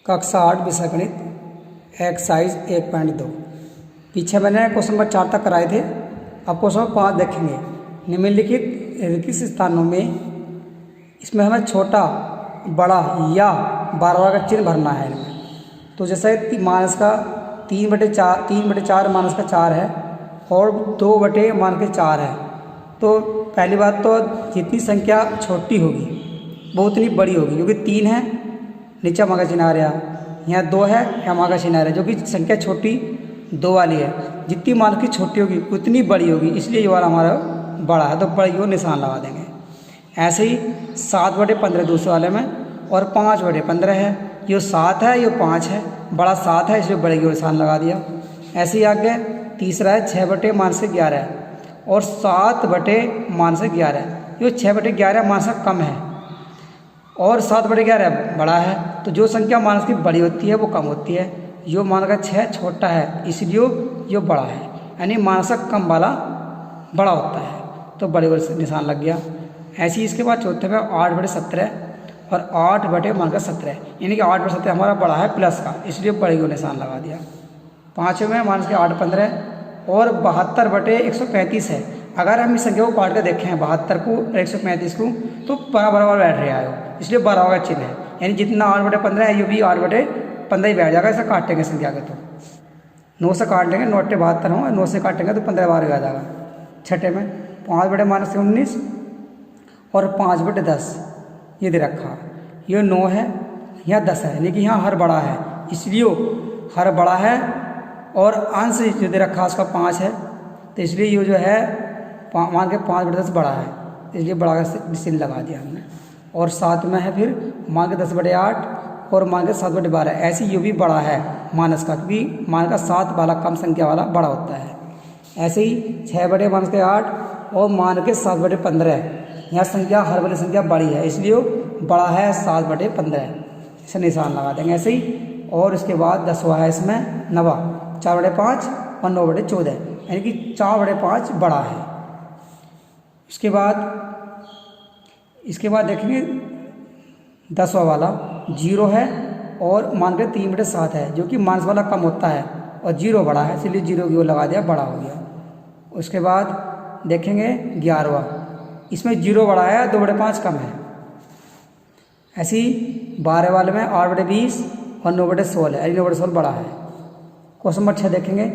कक्षा 8 विषय गणित एक्सरसाइज 1.2। पीछे मैंने क्वेश्चन नंबर 4 तक कराए थे। अब क्वेश्चन नंबर 5 देखेंगे। निम्नलिखित किस स्थानों में इसमें हमें छोटा बड़ा या बार का चिन्ह भरना है इनमें। तो जैसे माइनस का 3/4 माइनस का 4 है और 2/-4 है। तो पहली बात तो जितनी संख्या छोटी होगी वो उतनी बड़ी होगी, क्योंकि 3 है नीचे माँ का चिन्ह आ रहा, यहाँ 2 है यहाँ माँ का चिन्ह आ रहा है, जो कि संख्या छोटी 2 वाली है। जितनी मान की छोटी होगी उतनी बड़ी होगी, इसलिए ये वाला हमारा बड़ा है, तो बड़ी को निशान लगा देंगे। ऐसे ही 7/15 दूसरे वाले में और 5/15 है, ये 7 है ये 5 है, बड़ा 7 है इसलिए बड़े को निशान लगा दिया। ऐसे ही आगे तीसरा है 6/-11 है और 7/-11 है, ये 6/11 माइनस का कम है और 7/11 बड़ा है। तो जो संख्या माइनस की बड़ी होती है वो कम होती है। यो मान का 6 छोटा है इसलिए यो बड़ा है, यानी माइनस का कम वाला बड़ा होता है, तो बड़े को निशान लग गया। ऐसे ही इसके बाद चौथे में 8/17 और 8/-17, यानी कि 8/17 हमारा बड़ा है प्लस का, इसलिए बड़े को निशान लगा दिया। पाँचवें में माइनस के 8/15 और 72/135 है। अगर हम इस संख्या को काट कर देखें 72 को और 135 को, तो बराबर बैठ रहे आयो, इसलिए बराबर का चिन्ह है, यानी जितना 8/15 है ये भी 8/15 ही बैठ जाएगा। ऐसा काटेंगे संख्या के तो 9 से काट लेंगे, 9/72 होगा, 9 से काटेंगे तो 15 बार आ जाएगा। छठे में 5/-19 और 5/10 ये दे रखा, ये 9 है यहाँ 10 है, लेकिन यहाँ हर बड़ा है इसलिए हर बड़ा है और अंश जो दे रखा उसका 5 है, तो इसलिए ये जो है मान के 5/10 बड़ा है, इसलिए बड़ा का चिन्ह लगा दिया हमने। और 7 में है फिर मान के 10/8 और मान के 7/12, ऐसे ये भी बड़ा है माइनस का, क्योंकि मान का 7 वाला कम संख्या वाला बड़ा होता है। ऐसे ही 6/-8 और मान के 7/15, यहाँ संख्या हर वाली संख्या बड़ी है इसलिए बड़ा है 7/15, इसे निशान लगा देंगे। ऐसे ही और इसके बाद 10वां है इसमें 9, 4/5 और 9/14, यानी कि 4/5 बड़ा है। इसके बाद देखेंगे 10वां वाला 0 है और मान के 3/7 है, जो कि माइनस वाला कम होता है और 0 बड़ा है, इसलिए 0 की वो लगा दिया, बड़ा हो गया। उसके बाद देखेंगे 11वां, इसमें 0 बड़ा है 2/5 कम है। ऐसे ही 12 वाले में 8/20 और 9/16 है, 9/16 बड़ा है। क्वेश्चन नंबर 6 देखेंगे।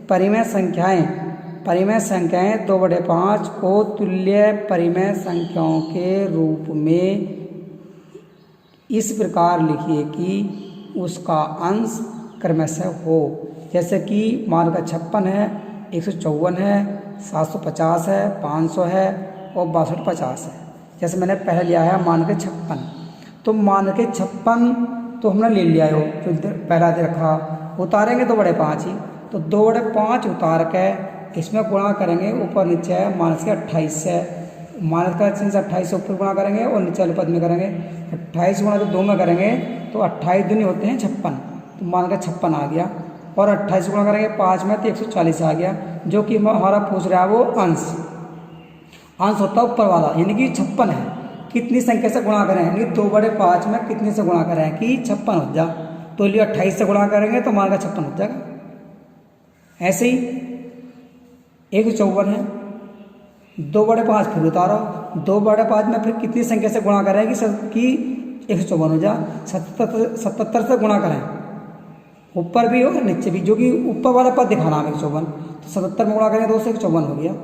परिमेय संख्याएं 2/5 को तुल्य परिमेय संख्याओं के रूप में इस प्रकार लिखिए कि उसका अंश क्रमशः हो। जैसे कि मान का 56 है, 154 है, 750 है, 500 है और 6250 है। जैसे मैंने पहले लिया है मान के 56, तो मान के 56 तो हमने ले लिया हो, तो पहला दे रखा, उतारेंगे 2/5 ही, तो 2/5 उतार के इसमें गुणा करेंगे, ऊपर नीचे है माइनस के 28 है, माइनस का चिन्ह से 28 से ऊपर गुणा करेंगे और नीचे वाले पद में करेंगे 28 गुणा तो 2 में करेंगे तो 28 दूनी होते हैं 56, तो मान का 56 आ गया। और 28 गुणा करेंगे 5 में तो 140 आ गया, जो कि हमारा पूछ रहा है वो अंश होता है ऊपर वाला, यानी कि 56 है। कितनी संख्या से गुणा करें, यानी 2/5 में कितने से गुणा करें कि 56 हो जा, तो लिए 28 से गुणा करेंगे तो मान का 56 हो जाएगा। ऐसे ही 154 है, 2/5 फिर उतारो, 2/5 में फिर कितनी संख्या से गुणा करें कि 154 हो जा, 77 से गुणा करें, ऊपर भी और नीचे भी, जो कि ऊपर वाला पद दिखाना है 154, तो 77 में गुणा करेंगे 2 से 154 हो गया,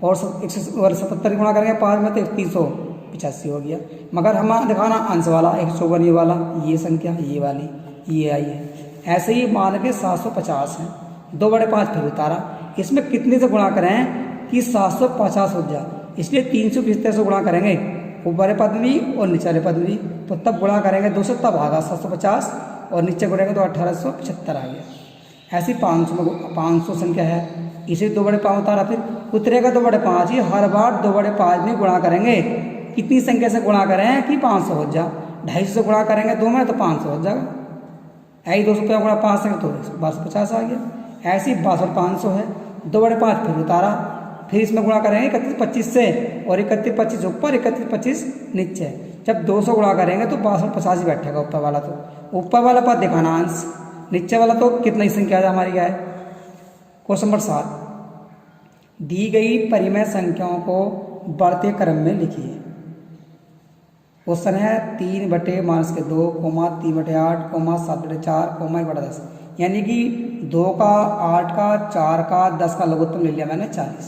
और 77 गुणा करेंगे 5 में तो 385 हो गया। मगर हमें दिखाना अंश वाला 154, ये वाला, ये संख्या, ये वाली, ये आई है। ऐसे ही मान के 750 है, 2/5 फिर उतारा, इसमें कितने से गुणा करें कि 750 हो जाए, इसलिए 375 से गुणा करेंगे, ऊपर पद भी और नीचे वाले पद भी, तो तब गुणा करेंगे 2 से, तब आगा 750 और नीचे गुणेंगे तो 1875 आ गया। ऐसी 500 संख्या है, इसे 2/5 उतारा, फिर उतरेगा 2/5 ही, हर बार 2/5 में गुणा करेंगे, कितनी संख्या से गुणा करें कि 500 हो जाए, 250 से गुणा करेंगे 2 में तो 500 हो जाएगा, ऐसी 250 गुणा 5 से तो 5250 आ गया। ऐसी 62,500 है, 2/5 फिर उतारा, फिर इसमें गुणा करेंगे 3125 से और 3125 ऊपर 3125 नीचे, जब 200 गुणा करेंगे तो 52 ही बैठेगा ऊपर वाला। तो ऊपर वाला पद दिखाना अंश, नीचे वाला तो कितनी संख्या हमारी क्या है। क्वेश्चन नंबर 7, दी गई परिमेय संख्याओं को बढ़ते क्रम में लिखिए। क्वेश्चन है 3/-2, 3/8, 7/4, 1/10, यानी कि 2 का, 8 का, 4 का, 10 का लघुत्तम ले लिया मैंने 40।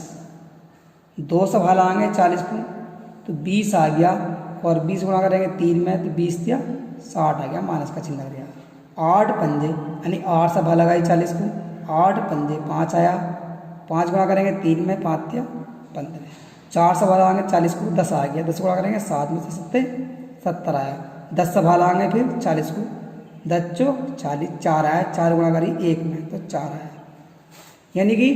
2 से भाग लगाएंगे 40 को तो 20 आ गया, और 20 गुणा करेंगे 3 में तो 20 या 60 आ गया, माइनस का चिन्ह लग गया। 8 पंजे यानी 8 से भाग लगाई 40 को, 8 पंजे 5 आया, 5 गुणा करेंगे 3 में 5 या 15, 4 से भाग लगाएंगे 40 को 10 आ गया, 10 गुणा करेंगे 7 में से 70 आया, 10 से भाग लगाएंगे फिर 40 को, 10 चो 40, 4 आया, 4 गुणा करी 1 में तो 4 आया, यानी कि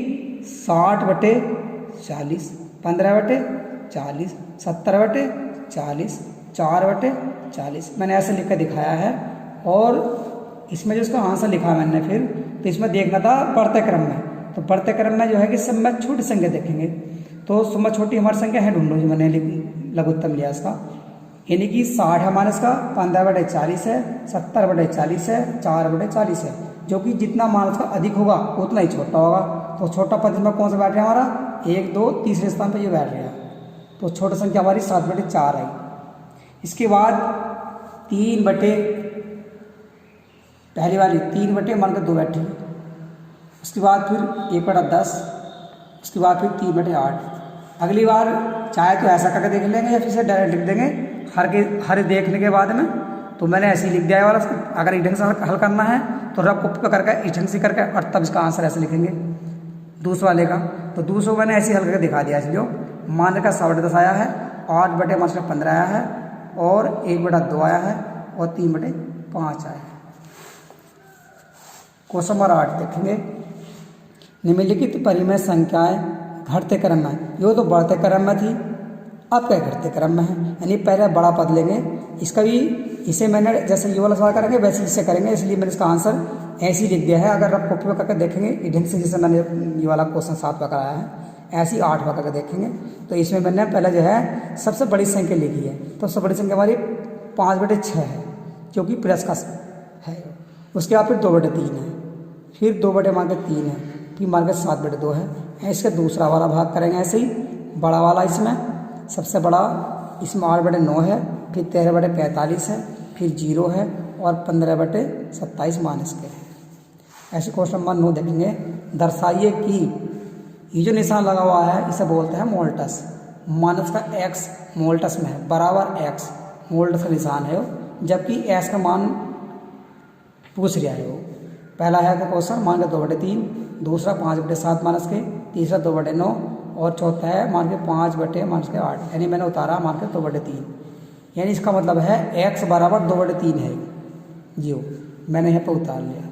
60/40, 15/40, 70/40, 4/40 मैंने ऐसे लिख कर दिखाया है। और इसमें जो इसका आंसर लिखा मैंने फिर, तो इसमें देखना था बढ़ते क्रम में, तो बढ़ते क्रम में जो है कि सब में छोटी संख्या देखेंगे, तो सब में छोटी हमारी संख्या है, ढूंढो जो मैंने लघुत्तम लिया इसका, यानी कि 60 है हमारे इसका, 15/40 है, 70/40 है, 4/40 है, जो कि जितना मान उसका अधिक होगा उतना ही छोटा होगा। तो छोटा पद में कौन सा बैठ रहा है हमारा, 1, 2, तीसरे स्थान पर ये बैठ रहा है, तो छोटी संख्या हमारी 7/4 आई। इसके बाद 3 बटे, पहली वाली 3 बटे मान कर 2 बैठी, उसके बाद फिर 1/10, उसके बाद फिर 3/8। अगली बार चाहे तो ऐसा करके देख लेंगे या फिर से डायरेक्ट लिख देंगे हर देखने के बाद में। तो मैंने ऐसे ही लिख दिया है वाला, अगर इस ढंग से हल करना है तो रब को करके इस ढंग से करके, और तब इसका आंसर ऐसे लिखेंगे दूसरे वाले का। तो दूसरों मैंने ऐसे ही हल करके दिखा दिया, इसलिए मान का 7/10 आया है, 8/15 आया है, और 1/2 आया है, और 3/5 आया है। क्वेश्चन नंबर 8 देखेंगे, निम्नलिखित परिमेय संख्याएं घटते क्रम में, यो तो बढ़ते क्रम में थी, अब क्या घटते क्रम में है, यानी पहले बड़ा पद लेंगे, इसका भी इसे मैंने जैसे ये वाला सवाल करेंगे वैसे इसे करेंगे, इसलिए मैंने इसका आंसर ऐसे ही लिख दिया है। अगर आप कॉपी में करके देखेंगे इस ढंग से, जैसे मैंने ये वाला क्वेश्चन 7 का कराया है, ऐसे ही 8 का करके देखेंगे, तो इसमें मैंने पहले जो है सबसे बड़ी संख्या लिखी है, तो सबसे बड़ी संख्या हमारी 5/6 है, जो कि प्लस का है। उसके बाद फिर 2/3 है, फिर 2/3 है, फिर मान के 7/2 है। इसका दूसरा वाला भाग करेंगे ऐसे ही, बड़ा वाला इसमें सबसे बड़ा इसमें 8/9 है, फिर 13/45 है, फिर 0 है, और 15/27 माइनस के है। ऐसे क्वेश्चन नंबर 9 देखेंगे, दर्शाइए कि ये जो निशान लगा हुआ है इसे बोलते हैं मोल्टस, माइनस का x मोल्टस में है बराबर x, मोल्टस का निशान है वो, जबकि s का मान पूछ रहा है वो। पहला है का क्वेश्चन मान के 2/3, दूसरा 5/7 माइनस के, तीसरा 2/9, और चौथा है मान के 5/8, यानी मैंने उतारा मान के 2/3, यानी इसका मतलब है x बराबर 2/3 है, जो मैंने यहाँ पर उतार लिया,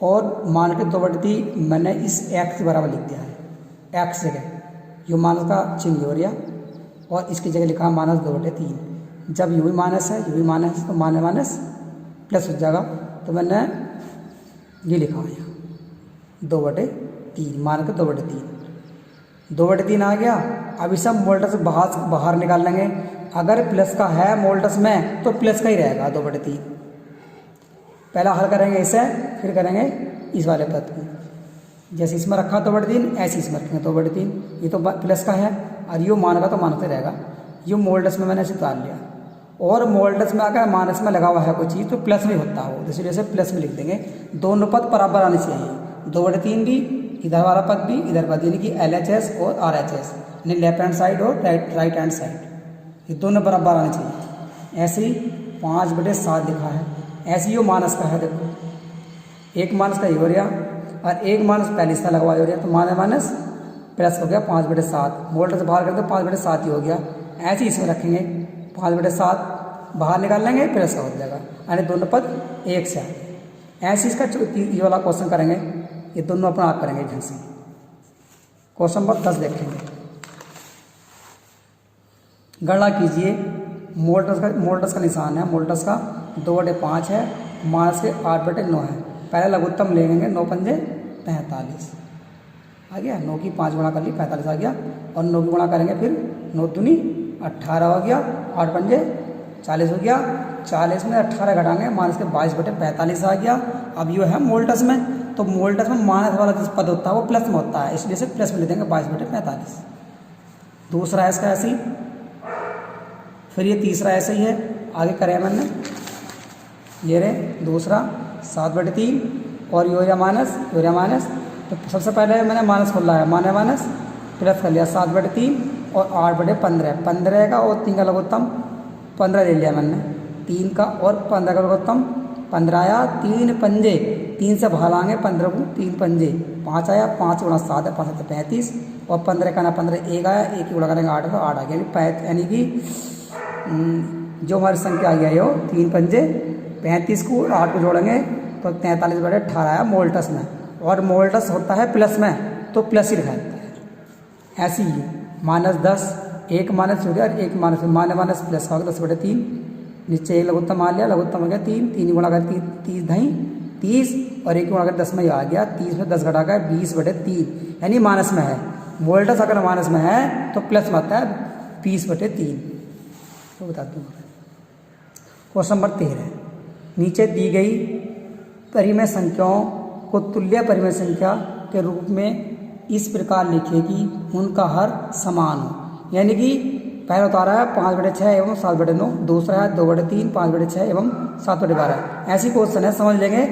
और मान के 2/3 मैंने इस x के बराबर लिख दिया है, x जगह जो माइनस का चिन्ह हो गया, और इसकी जगह लिखा -2/3। जब यू भी माइनस है, यू भी माइनस है, तो माइनस प्लस हो जाएगा, तो मैंने ये लिखा है 2/3, मान के 2/3 आ गया। अब इस सब मोल्टस बाहर निकाल लेंगे, अगर प्लस का है मोल्टस में तो प्लस का ही रहेगा 2/3। पहला हल करेंगे इसे, फिर करेंगे इस वाले पद को, जैसे इसमें रखा 2/3 ऐसे इसमें रखेंगे 2/3, ये तो प्लस का है, और यो मान का तो मानते रहेगा, यो मोल्टस में मैंने इसे उतार लिया, और मोल्टस में अगर माइनस में लगा हुआ है कोई चीज़ तो प्लस में होता हो, इसलिए इसे प्लस में लिख देंगे। दोनों पद बराबर आने चाहिए, 2/3 भी, इधर वाला पद भी, इधर पद, यानी कि LHS और RHS, यानी लेफ्ट हैंड साइड और राइट हैंड साइड, ये दोनों बराबर आने चाहिए। ऐसे ही 5/7 लिखा है, ऐसे ही वो माइनस का है, देखो एक माइनस का ये हो रहा, और एक माइनस पहले इसका लगा हुआ हो रहा, तो माइनस प्लस हो गया 5/7, मोल्टस बाहर करके 5/7 ही हो गया। ऐसे ही इसमें रखेंगे 5/7 बाहर निकाल लेंगे, प्लस का हो जाएगा, यानी दोनों पद एक से आए। ऐसे इसका ये वाला क्वेश्चन करेंगे, ये दोनों अपना आप करेंगे ढंग से। क्वेश्चन नंबर 10 देखेंगे, गणना कीजिए, मोल्टस का निशान है, मोल्टस का 2/5 है, माइनस के 8/9 है। पहले लघुत्तम लेंगे, 9 पंजे 45 आ गया, 9 की 5 गुणा कर ली 45 आ गया, और 9 की गुणा करेंगे फिर 9 दूनी 18 हो गया, 8 पंजे 40 हो गया, 40 में 18 घटाएंगे माइनस के 22/45 आ गया। अब ये है मोल्टस में, तो मोल्टस में माइनस वाला जो पद होता है वो प्लस में होता है, इसलिए से प्लस में ले देंगे 22/45। दूसरा है इसका ऐसे ही, फिर ये तीसरा ऐसे ही है, आगे करें मैंने ये रहे दूसरा 7/3 और यूरिया माइनस, तो सबसे पहले मैंने माइनस खोला है, माइनस प्लस कर लिया 7/3 और 8/15, 15 का और 3 का लघुत्तम 15 ले लिया मैंने, 3 का और 15 का लघुत्तम 15 आया, 3 पंजे 3 से भागाएंगे 15 को, 3 पंजे 5 आया, 5 गुणा 7 है, 5 35 और 15 का ना 15 1 आया, 1 की गुणा करेंगे 8 तो 8 आ गया, यानी कि जो हमारी संख्या आई है वो 3 पंजे 35 को 8 को जोड़ेंगे तो 43/18 आया मोल्टस में। और मोल्टस होता है प्लस में, तो प्लस ही लिखा जाता है। ऐसे ही -10 1 माइनस हो गया और 1 माइनस माइनस प्लस हो गया 10/3, नीचे 1 लघुत्तम आ लिया, लघुत्तम हो गया 3, 3 गुणा कर 30 दही 30 और 1 गुणा कर 10 में आ गया, 30 में 10 घटा कर 20/3 यानी माइनस में है। मोल्टस अगर माइनस में है तो प्लस में आता है 20/3। तो बता दूँ क्वेश्चन नंबर 13, नीचे दी गई परिमेय संख्याओं को तुल्य परिमेय संख्या के रूप में इस प्रकार लिखे कि उनका हर समान हो। यानी कि पहला उतारा है 5/6 एवं 7/9, दूसरा है 2/3 5/6 एवं 7/12। ऐसी क्वेश्चन है, समझ लेंगे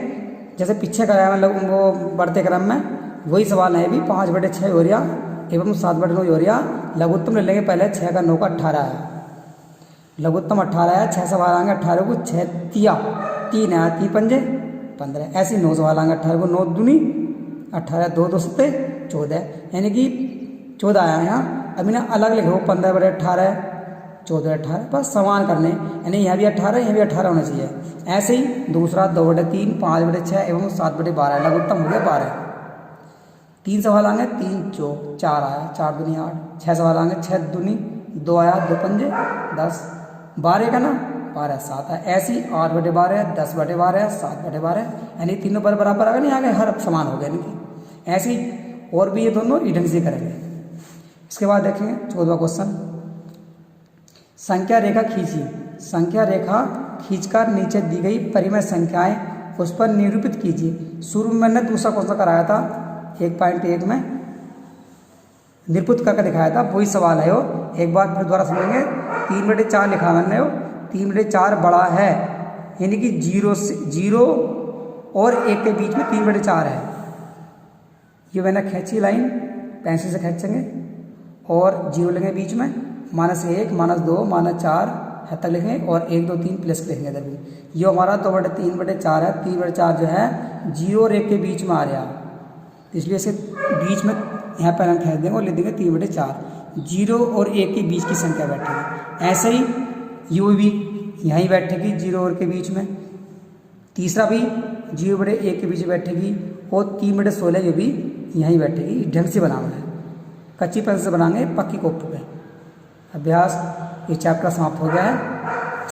जैसे पीछे कराया मतलब वो बढ़ते क्रम में वही सवाल है भी 5/6 यूरिया एवं 7/9 यूरिया। लघुत्तम ले लेंगे पहले 6 का 9 का 18 है, लघुत्तम 18 है, 6 सवाल आएंगे 18 को 6 तिया 3 आया, 3 पंजे 15, ऐसे 9 सवाल आएंगे 18 को 9 दूनी 18, 2 2 7 14, यानी कि 14 आया यहाँ। अभी ना अलग लिखो 15/18 14/18 बस समान करने, यानी यहाँ भी 18 यहाँ भी 18 होना चाहिए। ऐसे ही दूसरा 2/3 5/6 एवं 7/12 लघुत्तम हो गया 12, 3 सवाल आएंगे 3 4 आया, 4 दूनी 8, 6 सवाल आएंगे 6 दूनी 2 आया, 2 पंजे 10, 12 का ना 12 7 है। ऐसी 8/12 10/12 7/12, यानी तीनों पर बराबर आ गए, नहीं आ गए, हर समान हो गए इनकी। ऐसी और भी ये दोनों ई ढंग से करेंगे। इसके बाद देखेंगे 14वां क्वेश्चन, संख्या रेखा खींचिए। संख्या रेखा खींचकर नीचे दी गई परिमेय संख्याएं उस पर निरूपित कीजिए। शुरू में मैंने दूसरा क्वेश्चन कराया था 1.1 में निरूपित करके दिखाया था, वही सवाल है वो, एक बार फिर दोबारा समझेंगे। 3/4 लिखा मैंने, वो 3/4 बड़ा है, यानी कि 0 और 1 के बीच में 3/4 है। ये मैंने खींची लाइन, पेंसिल से खींचेंगे और 0 लेंगे बीच में, -1 -2 -4 है तक लिखेंगे और 1 2 3 प्लस लिखेंगे इधर भी। ये हमारा 2/3/4 है, 3/4 जो है 0 और 1 के बीच में आ रहा, इसलिए इसे बीच में यहाँ पर हम खींच देंगे और लिख देंगे 3/4, 0 और 1 के बीच की संख्या बैठेगी। ऐसे ही यू भी यहीं बैठेगी 0 और के बीच में, तीसरा भी 0/1 के बीच बैठेगी और 3/16 जो भी यहीं बैठेगी। ढंग से बनाना है, कच्ची पेंसिल से बनाएंगे, पक्की कॉपी पे। अभ्यास ये चैप्टर समाप्त हो गया है।